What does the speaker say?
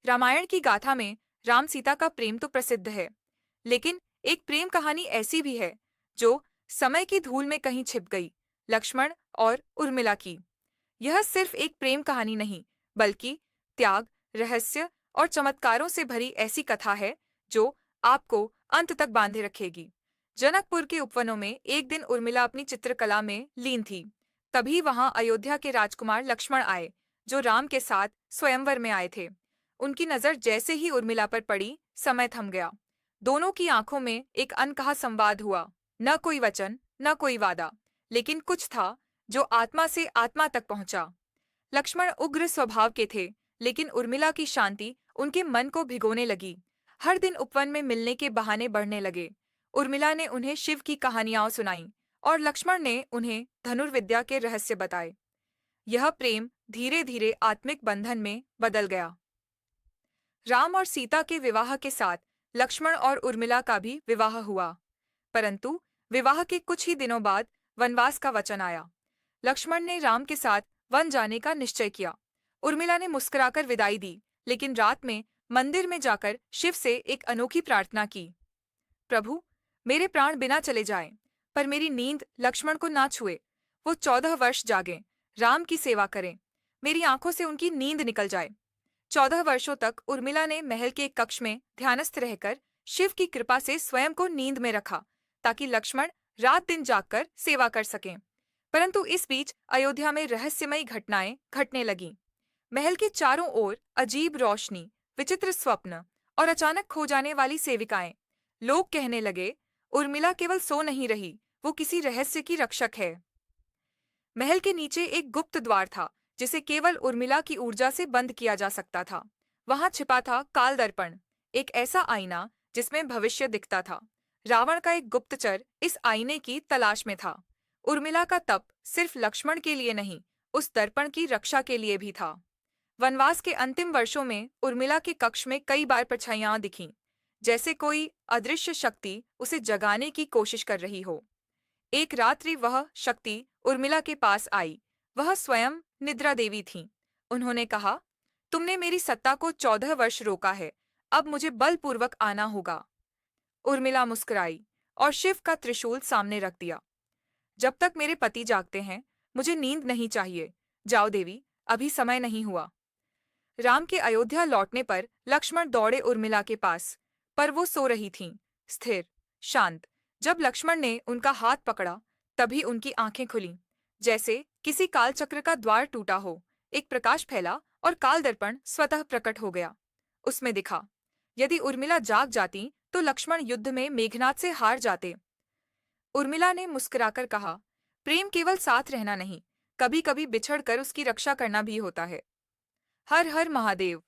रामायण की गाथा में राम सीता का प्रेम तो प्रसिद्ध है, लेकिन एक प्रेम कहानी ऐसी भी है जो समय की धूल में कहीं छिप गई। लक्ष्मण और उर्मिला की यह सिर्फ एक प्रेम कहानी नहीं, बल्कि त्याग, रहस्य और चमत्कारों से भरी ऐसी कथा है जो आपको अंत तक बांधे रखेगी। जनकपुर के उपवनों में एक दिन उर्मिला अपनी चित्रकला में लीन थी। तभी वहां अयोध्या के राजकुमार लक्ष्मण आए, जो राम के साथ स्वयंवर में आए थे। उनकी नजर जैसे ही उर्मिला पर पड़ी, समय थम गया। दोनों की आंखों में एक अनकहा संवाद हुआ। न कोई वचन, न कोई वादा, लेकिन कुछ था जो आत्मा से आत्मा तक पहुंचा। लक्ष्मण उग्र स्वभाव के थे, लेकिन उर्मिला की शांति उनके मन को भिगोने लगी। हर दिन उपवन में मिलने के बहाने बढ़ने लगे। उर्मिला ने उन्हें शिव की कहानियां सुनाई और लक्ष्मण ने उन्हें धनुर्विद्या के रहस्य बताए। यह प्रेम धीरे धीरे आत्मिक बंधन में बदल गया। राम और सीता के विवाह के साथ लक्ष्मण और उर्मिला का भी विवाह हुआ। परंतु विवाह के कुछ ही दिनों बाद वनवास का वचन आया। लक्ष्मण ने राम के साथ वन जाने का निश्चय किया। उर्मिला ने मुस्कुराकर विदाई दी, लेकिन रात में मंदिर में जाकर शिव से एक अनोखी प्रार्थना की। प्रभु, मेरे प्राण बिना चले जाएं, पर मेरी नींद लक्ष्मण को ना छुए। वो 14 वर्ष जागें, राम की सेवा करें, मेरी आंखों से उनकी नींद निकल जाए। 14 वर्षों तक उर्मिला ने महल के एक कक्ष में ध्यानस्थ रहकर शिव की कृपा से स्वयं को नींद में रखा, ताकि लक्ष्मण रात दिन जागकर सेवा कर सकें। परंतु इस बीच अयोध्या में रहस्यमयी घटनाएं घटने लगीं। महल के चारों ओर अजीब रोशनी, विचित्र स्वप्न और अचानक खो जाने वाली सेविकाएं। लोग कहने लगे, उर्मिला केवल सो नहीं रही, वो किसी रहस्य की रक्षक है। महल के नीचे एक गुप्त द्वार था, जिसे केवल उर्मिला की ऊर्जा से बंद किया जा सकता था। वहां छिपा था काल दर्पण, एक ऐसा आईना जिसमें भविष्य दिखता था। रावण का एक गुप्तचर इस आईने की तलाश में था। उर्मिला का तप सिर्फ लक्ष्मण के लिए नहीं, उस दर्पण की रक्षा के लिए भी था। वनवास के अंतिम वर्षों में उर्मिला के कक्ष में कई बार परछाइयां दिखीं, जैसे कोई अदृश्य शक्ति उसे जगाने की कोशिश कर रही हो। एक रात्रि वह शक्ति उर्मिला के पास आई। वह स्वयं निद्रा देवी थीं। उन्होंने कहा, तुमने मेरी सत्ता को 14 वर्ष रोका है, अब मुझे बलपूर्वक आना होगा। उर्मिला मुस्कुराई और शिव का त्रिशूल सामने रख दिया। जब तक मेरे पति जागते हैं, मुझे नींद नहीं चाहिए। जाओ देवी, अभी समय नहीं हुआ। राम के अयोध्या लौटने पर लक्ष्मण दौड़े उर्मिला के पास, पर वो सो रही थीं, स्थिर, शांत। जब लक्ष्मण ने उनका हाथ पकड़ा, तभी उनकी आंखें खुलीं, जैसे किसी कालचक्र का द्वार टूटा हो। एक प्रकाश फैला और काल दर्पण स्वतः प्रकट हो गया। उसमें दिखा, यदि उर्मिला जाग जाती तो लक्ष्मण युद्ध में मेघनाद से हार जाते। उर्मिला ने मुस्कुराकर कहा, प्रेम केवल साथ रहना नहीं, कभी कभी बिछड़कर उसकी रक्षा करना भी होता है। हर हर महादेव।